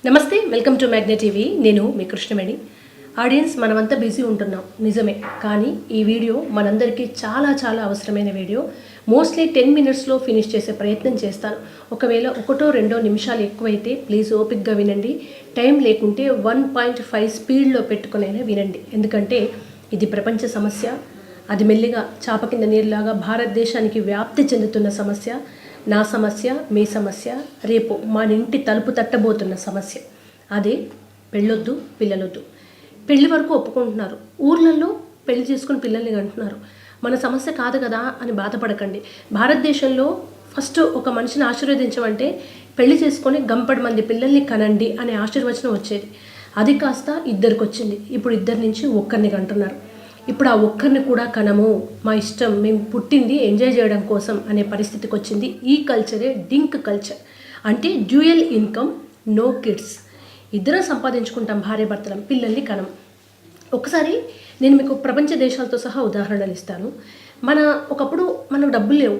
నమస్తే, welcome to magnet TV. నేను మీ కృష్ణవేణి. ఆడియన్స్, మనమంతా బిజీ ఉంటున్నాం నిజమే, కానీ ఈ వీడియో మనందరికీ చాలా చాలా అవసరమైన వీడియో. మోస్ట్లీ 10 మినిట్స్లో ఫినిష్ చేసే ప్రయత్నం చేస్తాను. ఒకవేళ ఒకటో రెండో నిమిషాలు ఎక్కువైతే ప్లీజ్ ఓపిక్గా వినండి. టైం లేకుంటే 1.5 స్పీడ్లో పెట్టుకునైనా వినండి. ఎందుకంటే ఇది ప్రపంచ సమస్య. అది మెల్లిగా చాప కింద నీరులాగా భారతదేశానికి వ్యాప్తి చెందుతున్న సమస్య. నా సమస్య, మీ సమస్య, రేపు మన ఇంటి తలుపు తట్టబోతున్న సమస్య. అదే పెళ్ళొద్దు, పిల్లలొద్దు. పెళ్లి వరకు ఒప్పుకుంటున్నారు, ఊర్లలో పెళ్లి చేసుకుని పిల్లల్ని కంటున్నారు. మన సమస్య కాదు కదా అని బాధపడకండి. భారతదేశంలో ఫస్ట్ ఒక మనిషిని ఆశీర్వదించమంటే పెళ్లి చేసుకొని గంపడి మంది పిల్లల్ని కనండి అనే ఆశీర్వచనం వచ్చేది. అది కాస్త ఇద్దరికి వచ్చింది. ఇప్పుడు ఇద్దరి నుంచి ఒక్కరిని కంటున్నారు. ఇప్పుడు ఆ ఒక్కరిని కూడా కనము, మా ఇష్టం, మేము పుట్టింది ఎంజాయ్ చేయడం కోసం అనే పరిస్థితికి వచ్చింది. ఈ కల్చరే డింక్ కల్చర్. అంటే డ్యూయల్ ఇన్కమ్, నో కిడ్స్. ఇద్దరం సంపాదించుకుంటాం, భార్యాభర్తలం, పిల్లల్ని కనం. ఒకసారి నేను మీకు ప్రపంచ దేశాలతో సహా ఉదాహరణలు ఇస్తాను. ఒకప్పుడు మనకు డబ్బులు లేవు.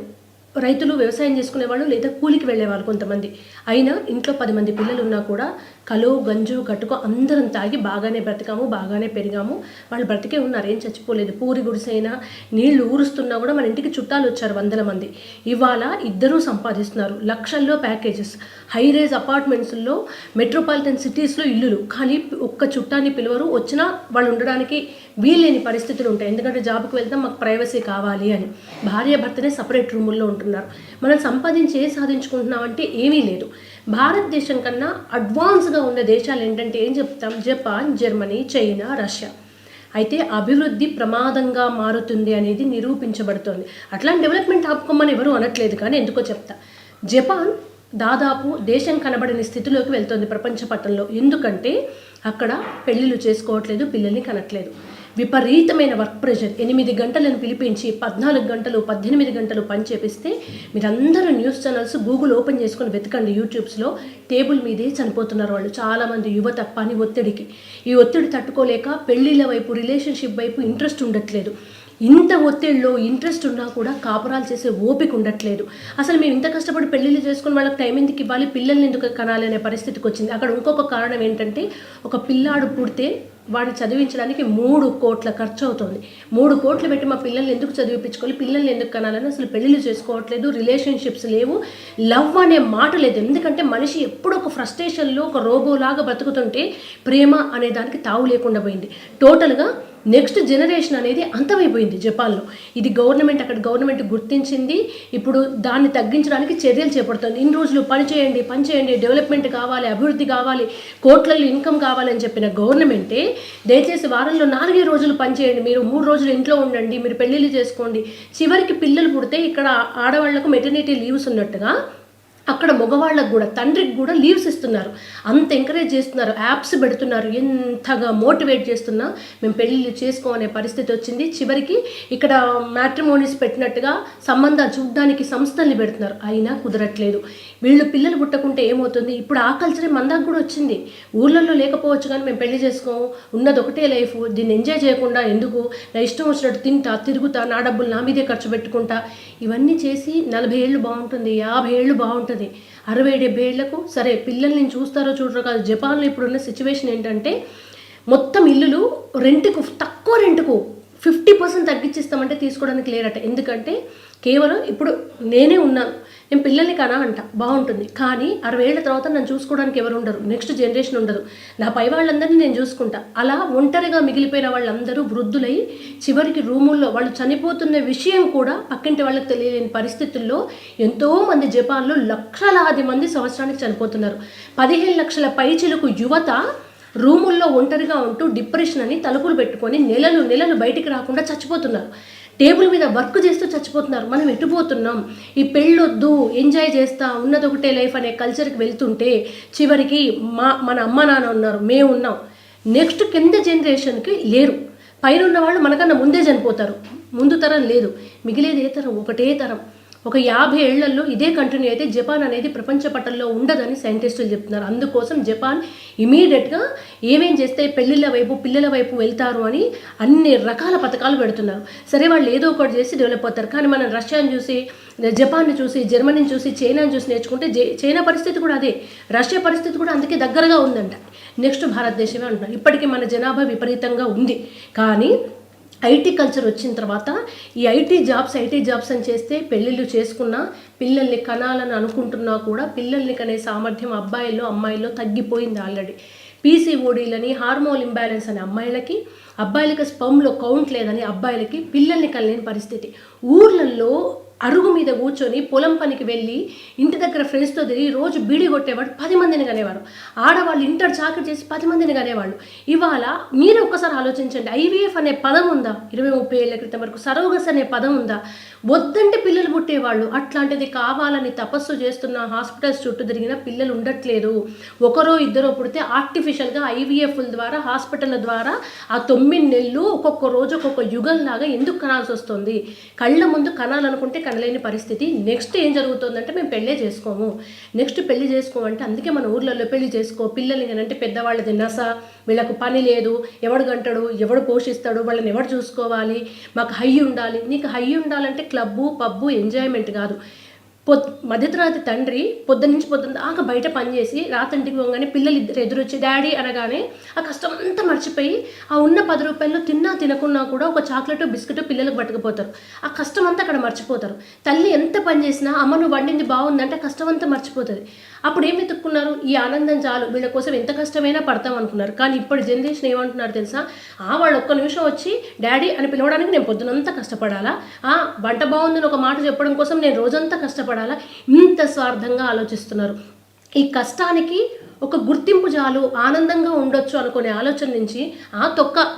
రైతులు వ్యవసాయం చేసుకునేవాళ్ళు లేదా కూలికి వెళ్ళేవాళ్ళు కొంతమంది. అయినా ఇంట్లో 10 మంది పిల్లలు ఉన్నా కూడా కలో గంజు కట్టుకో అందరం తాగి బాగానే బ్రతికాము, బాగానే పెరిగాము. వాళ్ళు బ్రతికే ఉన్నారు, ఏం చచ్చిపోలేదు. పూరి గుడిసైనా నీళ్లు ఊరుస్తున్నా కూడా మన ఇంటికి చుట్టాలు వచ్చారు 100 మంది. ఇవాళ ఇద్దరూ సంపాదిస్తున్నారు, లక్షల్లో ప్యాకేజెస్, హై రేజ్ అపార్ట్మెంట్స్లో, మెట్రోపాలిటన్ సిటీస్లో ఇల్లులు. కానీ ఒక్క చుట్టాన్ని పిలవరు, వచ్చినా వాళ్ళు ఉండడానికి వీల్లేని పరిస్థితులు ఉంటాయి. ఎందుకంటే జాబ్కి వెళ్తాం, మాకు ప్రైవసీ కావాలి అని. భార్యాభర్తనే సపరేట్ రూముల్లో ఉంటున్నారు. మనం సంపాదించి సాధించుకుంటున్నామంటే ఏమీ లేదు. భారతదేశం కన్నా అడ్వాన్స్గా ఉన్న దేశాలు ఏంటంటే ఏం చెప్తాం? Japan, Germany, China, Russia. అయితే అభివృద్ధి ప్రమాదంగా మారుతుంది అనేది నిరూపించబడుతోంది. అట్లాంటి డెవలప్మెంట్ ఆపుకోమని ఎవరు అనట్లేదు, కానీ ఎందుకో చెప్తా. జపాన్ దాదాపు దేశం కనబడని స్థితిలోకి వెళ్తోంది ప్రపంచ పటంలో. ఎందుకంటే అక్కడ పెళ్ళిళ్ళు చేసుకోవట్లేదు, పిల్లల్ని కనట్లేదు. విపరీతమైన వర్క్ ప్రెషర్. 8 గంటలను పిలిపించి 14 గంటలు 18 గంటలు పని చేపిస్తే మీరందరూ న్యూస్ ఛానల్స్ గూగుల్ ఓపెన్ చేసుకొని వెతకండి, యూట్యూబ్స్లో టేబుల్ మీదే చనిపోతున్నారు వాళ్ళు. చాలామంది యువత పని ఒత్తిడికి, ఈ ఒత్తిడి తట్టుకోలేక పెళ్ళిళ్ళ వైపు, రిలేషన్షిప్ వైపు ఇంట్రెస్ట్ ఉండట్లేదు. ఇంత ఒత్తిడిలో ఇంట్రెస్ట్ ఉన్నా కూడా కాపురాలు చేసే ఓపిక ఉండట్లేదు. అసలు మేము ఇంత కష్టపడి పెళ్ళిళ్ళు చేసుకుని వాళ్ళకి టైం ఎందుకు ఇవ్వాలి, పిల్లల్ని ఎందుకు కనాలి అనే పరిస్థితికి వచ్చింది. అక్కడ ఇంకొక కారణం ఏంటంటే, ఒక పిల్లాడు పుడితే వాడిని చదివించడానికి 3 కోట్ల ఖర్చు అవుతుంది. 3 కోట్లు పెట్టి మా పిల్లల్ని ఎందుకు చదివించుకోవాలి, పిల్లల్ని ఎందుకు కనాలని అసలు పెళ్ళిళ్ళు చేసుకోవట్లేదు. రిలేషన్షిప్స్ లేవు, లవ్ అనే మాట లేదు. ఎందుకంటే మనిషి ఎప్పుడు ఒక ఫ్రస్ట్రేషన్లో ఒక రోబోలాగా బతుకుతుంటే ప్రేమ అనే దానికి తావు లేకుండా పోయింది. టోటల్గా నెక్స్ట్ జనరేషన్ అనేది అంతమైపోయింది జపాన్లో. ఇది అక్కడ గవర్నమెంట్ గుర్తించింది. ఇప్పుడు దాన్ని తగ్గించడానికి చర్యలు చేపడుతుంది. ఇన్ని రోజులు పని చేయండి, డెవలప్మెంట్ కావాలి, అభివృద్ధి కావాలి, కోట్లలో ఇన్కమ్ కావాలని చెప్పిన గవర్నమెంటే దయచేసి వారంలో 4 రోజులు పనిచేయండి, మీరు 3 రోజులు ఇంట్లో ఉండండి, మీరు పెళ్ళిళ్ళు చేసుకోండి. చివరికి పిల్లలు పుడితే ఇక్కడ ఆడవాళ్లకు మెటర్నిటీ లీవ్స్ ఉన్నట్టుగా అక్కడ మగవాళ్ళకు కూడా, తండ్రికి కూడా లీవ్స్ ఇస్తున్నారు. అంత ఎంకరేజ్ చేస్తున్నారు, యాప్స్ పెడుతున్నారు. ఎంతగా మోటివేట్ చేస్తున్నా మేము పెళ్ళిళ్ళు చేసుకోనే పరిస్థితి వచ్చింది. చివరికి ఇక్కడ మ్యాట్రిమోనీస్ పెట్టినట్టుగా సంబంధాలు చూడడానికి సంస్థల్ని పెడుతున్నారు. అయినా కుదరట్లేదు. వీళ్ళు పిల్లలు పుట్టకుంటే ఏమవుతుంది? ఇప్పుడు ఆ కల్చరే మందాకు కూడా వచ్చింది. ఊళ్ళల్లో లేకపోవచ్చు, కానీ మేము పెళ్లి చేసుకోము, ఉన్నది ఒకటే లైఫ్, దీన్ని ఎంజాయ్ చేయకుండా ఎందుకు, నా ఇష్టం వచ్చినట్టు తింటా, తిరుగుతా, నా డబ్బులు నా మీదే ఖర్చు పెట్టుకుంటా, ఇవన్నీ చేసి 40 ఏళ్ళు బాగుంటుంది, 50 ఏళ్ళు బాగుంటుంది, 60-70 ఏళ్లకు సరే పిల్లల్ని చూస్తారో చూడరో కాదు. జపాన్లో ఇప్పుడున్న సిచ్యువేషన్ ఏంటంటే మొత్తం ఇల్లులు రెంట్కు, తక్కువ రెంట్కు 50% తగ్గించిస్తామంటే తీసుకోవడానికి లేరట. ఎందుకంటే కేవలం ఇప్పుడు నేనే ఉన్నాను, నేను పిల్లల్ని కనా అంట, బాగుంటుంది, కానీ 60 ఏళ్ల తర్వాత నన్ను చూసుకోవడానికి ఎవరు ఉండరు, నెక్స్ట్ జనరేషన్ ఉండదు, నా పై వాళ్ళందరినీ నేను చూసుకుంటా. అలా ఒంటరిగా మిగిలిపోయిన వాళ్ళందరూ వృద్ధులై చివరికి రూముల్లో వాళ్ళు చనిపోతున్న విషయం కూడా పక్కింటి వాళ్ళకి తెలియలేని పరిస్థితుల్లో ఎంతోమంది జపాన్లో లక్షలాది మంది సంవత్సరానికి చనిపోతున్నారు. 15 లక్షల పైచిలకు యువత రూముల్లో ఒంటరిగా ఉంటూ డిప్రెషన్ అని తలుపులు పెట్టుకొని నెలలు బయటికి రాకుండా చచ్చిపోతున్నారు. టేబుల్ మీద వర్క్ చేస్తూ చచ్చిపోతున్నారు. మనం ఎటుపోతున్నాం? ఈ పెళ్ళొద్దు, ఎంజాయ్ చేస్తా, ఉన్నది ఒకటే లైఫ్ అనే కల్చర్కి వెళ్తుంటే చివరికి మన అమ్మ నాన్న ఉన్నారు, మేము ఉన్నాం, నెక్స్ట్ కింద జనరేషన్కి లేరు. పైన ఉన్న వాళ్ళు మనకన్నా ముందే చనిపోతారు, ముందు తరం లేదు, మిగిలేది ఏ తరం? ఒకటే తరం. ఒక 50 ఏళ్లలో ఇదే కంటిన్యూ అయితే జపాన్ అనేది ప్రపంచ పటంలో ఉండదని సైంటిస్టులు చెప్తున్నారు. అందుకోసం జపాన్ ఇమీడియట్గా ఏమేం చేస్తే పెళ్ళిళ్ళ వైపు పిల్లల వైపు వెళ్తారు అని అన్ని రకాల పథకాలు పెడుతున్నారు. సరే వాళ్ళు ఏదో ఒకటి చేసి డెవలప్ అవుతారు. కానీ మనం రష్యాని చూసి, జపాన్ని చూసి, జర్మనీని చూసి, చైనాని చూసి నేర్చుకుంటే చైనా పరిస్థితి కూడా అదే, రష్యా పరిస్థితి కూడా అందుకే దగ్గరగా ఉందంట. నెక్స్ట్ భారతదేశమే అంటున్నారు. ఇప్పటికీ మన జనాభా విపరీతంగా ఉంది. కానీ ఐటీ కల్చర్ వచ్చిన తర్వాత ఈ ఐటీ జాబ్స్ అని చేస్తే పెళ్ళిళ్ళు చేసుకున్నా, పిల్లల్ని కనాలని అనుకుంటున్నా కూడా పిల్లల్ని కనే సామర్థ్యం అబ్బాయిల్లో అమ్మాయిల్లో తగ్గిపోయింది ఆల్రెడీ. పీసీఓడీలని, హార్మోన్ ఇంబ్యాలెన్స్ అని అమ్మాయిలకి, అబ్బాయిలకి స్పమ్లో కౌంట్ లేదని అబ్బాయిలకి పిల్లల్ని కనలేని పరిస్థితి. ఊర్లలో అరుగు మీద కూర్చొని పొలం పనికి వెళ్ళి ఇంటి దగ్గర ఫ్రెండ్స్తో తిరిగి రోజు బీడి కొట్టేవాడు 10 మందిని కనేవారు. ఆడవాళ్ళు ఇంటర్ చాకరీ చేసి 10 మందిని కనేవాళ్ళు. ఇవాళ మీరే ఒక్కసారి ఆలోచించండి, ఐవీఎఫ్ అనే పదం ఉందా? 20-30 ఏళ్ల క్రితం వరకు సరోగస్ అనే పదం ఉందా? వద్దంటే పిల్లలు పుట్టేవాళ్ళు. అట్లాంటిది కావాలని తపస్సు చేస్తున్న హాస్పిటల్స్ చుట్టూ తిరిగిన పిల్లలు ఉండట్లేదు. ఒకరో ఇద్దరో పుడితే ఆర్టిఫిషియల్గా ఐవీఎఫ్ల ద్వారా, హాస్పిటల్ ద్వారా ఆ 9 నెలలు ఒక్కొక్క రోజు ఒక్కొక్క యుగంలాగా ఎందుకు కనాల్సి వస్తుంది? కళ్ళ ముందు కనాలనుకుంటే కనలేని పరిస్థితి. నెక్స్ట్ ఏం జరుగుతుందంటే మేము పెళ్ళే చేసుకోము. నెక్స్ట్ పెళ్లి చేసుకోమంటే అందుకే మన ఊర్లలో పెళ్లి చేసుకో, పిల్లలు అంటే పెద్దవాళ్ళది నస, వీళ్ళకు పని లేదు, ఎవడు గంటడు, ఎవడు పోషిస్తాడు, వాళ్ళని ఎవడు చూసుకోవాలి, మాకు హై ఉండాలి. నీకు హై ఉండాలంటే క్లబ్బు, పబ్బు, ఎంజాయ్మెంట్ కాదు. మధ్యతరగతి తండ్రి పొద్దున్న దాకా బయట పనిచేసి రాత్రింటికి పోగానే పిల్లలు ఇద్దరు ఎదురొచ్చి డాడీ అనగానే ఆ కష్టం అంతా మర్చిపోయి ఆ ఉన్న 10 రూపాయలు తిన్నా తినకున్నా కూడా ఒక చాక్లెట్ బిస్కెట్ పిల్లలకు పట్టుకుపోతారు. ఆ కష్టం అంతా అక్కడ మర్చిపోతారు. తల్లి ఎంత పని చేసినా అమ్మ నువ్వు వండింది బాగుందంటే కష్టం అంతా మర్చిపోతుంది. అప్పుడు ఏం వెతుక్కున్నారు? ఈ ఆనందం చాలు, వీళ్ళ కోసం ఎంత కష్టమైనా పడతాం అనుకున్నారు. కానీ ఇప్పుడు జనరేషన్ ఏమంటున్నారు తెలుసా? వాళ్ళు ఒక్క నిమిషం వచ్చి డాడీ అని పిలవడానికి నేను పొద్దునంతా కష్టపడాలా, వంట బాగుందని ఒక మాట చెప్పడం కోసం నేను రోజంతా కష్టపడాలా? ఇంత స్వార్థంగా ఆలోచిస్తున్నారు. ఈ కష్టానికి ఒక గుర్తింపు చాలు, ఆనందంగా ఉండొచ్చు అనుకునే ఆలోచన నుంచి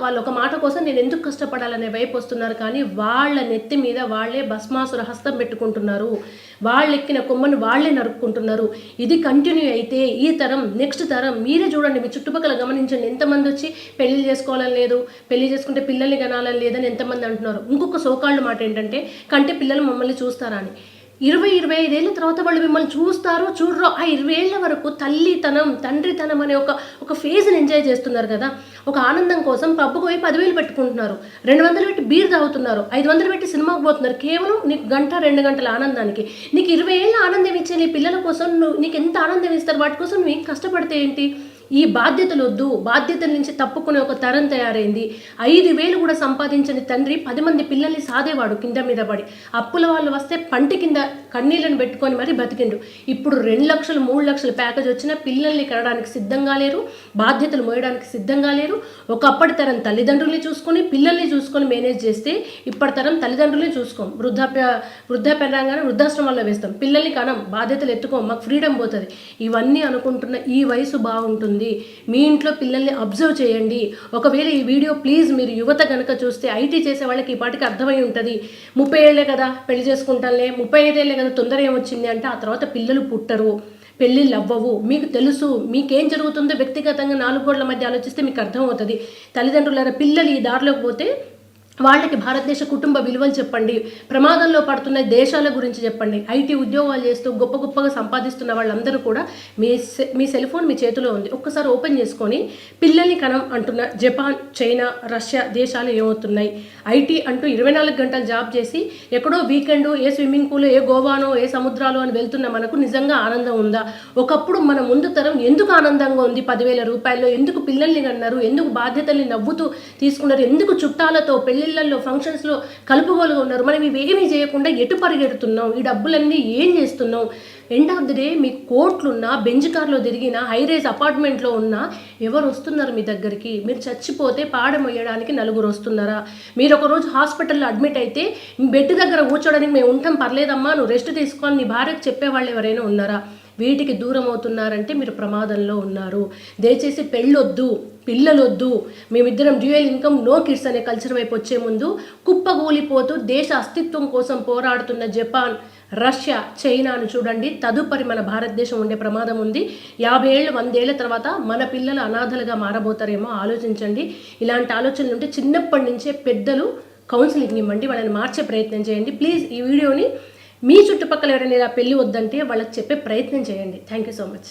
వాళ్ళు ఒక మాట కోసం నేను ఎందుకు కష్టపడాలనే వైపు వస్తున్నారు. కానీ వాళ్ళ నెత్తి మీద వాళ్ళే భస్మాసుర హస్తం పెట్టుకుంటున్నారు. వాళ్ళు ఎక్కిన కొమ్మను వాళ్ళే నరుక్కుంటున్నారు. ఇది కంటిన్యూ అయితే ఈ తరం, నెక్స్ట్ తరం మీరే చూడండి, మీ చుట్టుపక్కల గమనించండి. ఎంతమంది వచ్చి పెళ్లి చేసుకోవాలని లేదు, పెళ్లి చేసుకుంటే పిల్లల్ని కనాలని లేదని ఎంతమంది అంటున్నారు. ఇంకొక సోకాళ్ళు మాట ఏంటంటే కంటే పిల్లలు మమ్మల్ని చూస్తారా అని. 20-25 ఏళ్ళ తర్వాత వాళ్ళు మిమ్మల్ని చూస్తారో చూడరో, ఆ 20 ఏళ్ల వరకు తల్లితనం, తండ్రితనం అనే ఒక ఫేజ్ని ఎంజాయ్ చేస్తున్నారు కదా. ఒక ఆనందం కోసం పబ్బుకు పోయి 10,000 పెట్టుకుంటున్నారు, 200 పెట్టి బీర్ తాగుతున్నారు, 500 పెట్టి సినిమాకు పోతున్నారు. కేవలం నీకు 1-2 గంటల ఆనందానికి. నీకు 20 ఏళ్ళ ఆనందం ఇచ్చే నీ పిల్లల కోసం నీకు ఎంత ఆనందం ఇస్తారు? వాటి కోసం నువ్వు కష్టపడితే ఏంటి? ఈ బాధ్యతలు వద్దు, బాధ్యతల నుంచి తప్పుకునే ఒక తరం తయారైంది. 5,000 కూడా సంపాదించని తండ్రి 10 మంది పిల్లల్ని సాదేవాడు కింద మీద పడి. అప్పుల వాళ్ళు వస్తే పంటి కింద కన్నీళ్ళని పెట్టుకొని మరీ బతికిండు. ఇప్పుడు 2 లక్షలు 3 లక్షల ప్యాకేజ్ వచ్చినా పిల్లల్ని కనడానికి సిద్ధంగా లేరు, బాధ్యతలు మోయడానికి సిద్ధంగా లేరు. ఒకప్పటి తరం తల్లిదండ్రుల్ని చూసుకొని పిల్లల్ని చూసుకొని మేనేజ్ చేస్తే ఇప్పటి తరం తల్లిదండ్రుల్ని చూసుకోం, వృద్ధాప్య రంగానే వృద్ధాశ్రమాల్లో వేస్తాం, పిల్లల్ని కనం, బాధ్యతలు ఎత్తుకోం, మాకు ఫ్రీడమ్ పోతుంది. ఇవన్నీ అనుకుంటున్న ఈ వయసు బాగుంటుంది. మీ ఇంట్లో పిల్లల్ని అబ్జర్వ్ చేయండి. ఒకవేళ ఈ వీడియో ప్లీజ్ మీరు యువత కనుక చూస్తే, ఐటీ చేసే వాళ్ళకి ఈ పాటికి అర్థమై ఉంటుంది. 30 ఏళ్లే కదా పెళ్లి చేసుకుంటానులే, 35 ఏళ్లే కదా తొందర ఏమొచ్చింది అంటే ఆ తర్వాత పిల్లలు పుట్టరు, పెళ్ళిళ్ళు అవ్వవు. మీకు తెలుసు మీకేం జరుగుతుందో వ్యక్తిగతంగా 4 గోడల మధ్య ఆలోచిస్తే మీకు అర్థమవుతుంది. తల్లిదండ్రుల పిల్లలు ఈ దారిలోకి పోతే వాళ్ళకి భారతదేశ కుటుంబ విలువలు చెప్పండి, ప్రమాదంలో పడుతున్న దేశాల గురించి చెప్పండి. ఐటీ ఉద్యోగాలు చేస్తూ గొప్పగా సంపాదిస్తున్న వాళ్ళందరూ కూడా మీ సెల్ ఫోన్ మీ చేతిలో ఉంది. ఒక్కసారి ఓపెన్ చేసుకొని పిల్లల్ని కనం అంటున్న జపాన్, చైనా, రష్యా దేశాలు ఏమవుతున్నాయి? ఐటీ అంటూ 24 గంటలు జాబ్ చేసి ఎక్కడో వీకెండ్ ఏ స్విమ్మింగ్ పూల్, ఏ గోవానో, ఏ సముద్రాలు అని వెళ్తున్న మనకు నిజంగా ఆనందం ఉందా? ఒకప్పుడు మన ముందు తరం ఎందుకు ఆనందంగా ఉంది? 10,000 రూపాయల్లో ఎందుకు పిల్లల్ని కన్నారు? ఎందుకు బాధ్యతల్ని నవ్వుతూ తీసుకున్నారు? ఎందుకు చుట్టాలతో పెళ్ళిళ్ళల్లో, ఫంక్షన్స్లో కలుపుగోలుగా ఉన్నారు? మనం ఇవేమీ చేయకుండా ఎటు పరిగెడుతున్నాం? ఈ డబ్బులన్నీ ఏం చేస్తున్నాం? ఎండ్ ఆఫ్ ది డే మీకు కోట్లున్నా, బెంజ్ కార్లో తిరిగిన, హైరేజ్ అపార్ట్మెంట్లో ఉన్నా ఎవరు వస్తున్నారు మీ దగ్గరికి? మీరు చచ్చిపోతే పాడమొయ్యడానికి 4 వస్తున్నారా? మీరు ఒకరోజు హాస్పిటల్లో అడ్మిట్ అయితే బెడ్ దగ్గర కూర్చోడానికి మేము ఉంటాం, పర్లేదమ్మా నువ్వు రెస్ట్ తీసుకొని నీ భార్యకు చెప్పేవాళ్ళు ఎవరైనా ఉన్నారా? వీటికి దూరం అవుతున్నారంటే మీరు ప్రమాదంలో ఉన్నారు. దయచేసి పెళ్ళొద్దు, పిల్లలొద్దు, మేమిద్దరం డ్యూయల్ ఇన్కమ్, నో కిడ్స్ అనే కల్చర్ వైపు వచ్చే ముందు కుప్పగూలిపోతూ దేశ అస్తిత్వం కోసం పోరాడుతున్న జపాన్, రష్యా, చైనాను చూడండి. తదుపరి మన భారతదేశం ఉండే ప్రమాదం ఉంది. 50 ఏళ్ళు 100 ఏళ్ల తర్వాత మన పిల్లలు అనాథలుగా మారబోతారేమో ఆలోచించండి. ఇలాంటి ఆలోచనలు ఉంటే చిన్నప్పటి నుంచే పెద్దలు కౌన్సిలింగ్ ఇవ్వండి, వాళ్ళని మార్చే ప్రయత్నం చేయండి. ప్లీజ్ ఈ వీడియోని మీ చుట్టుపక్కల ఎవరైనా ఇలా పెళ్ళి వద్దంటే వాళ్ళకి చెప్పే ప్రయత్నం చేయండి. Thank you so much.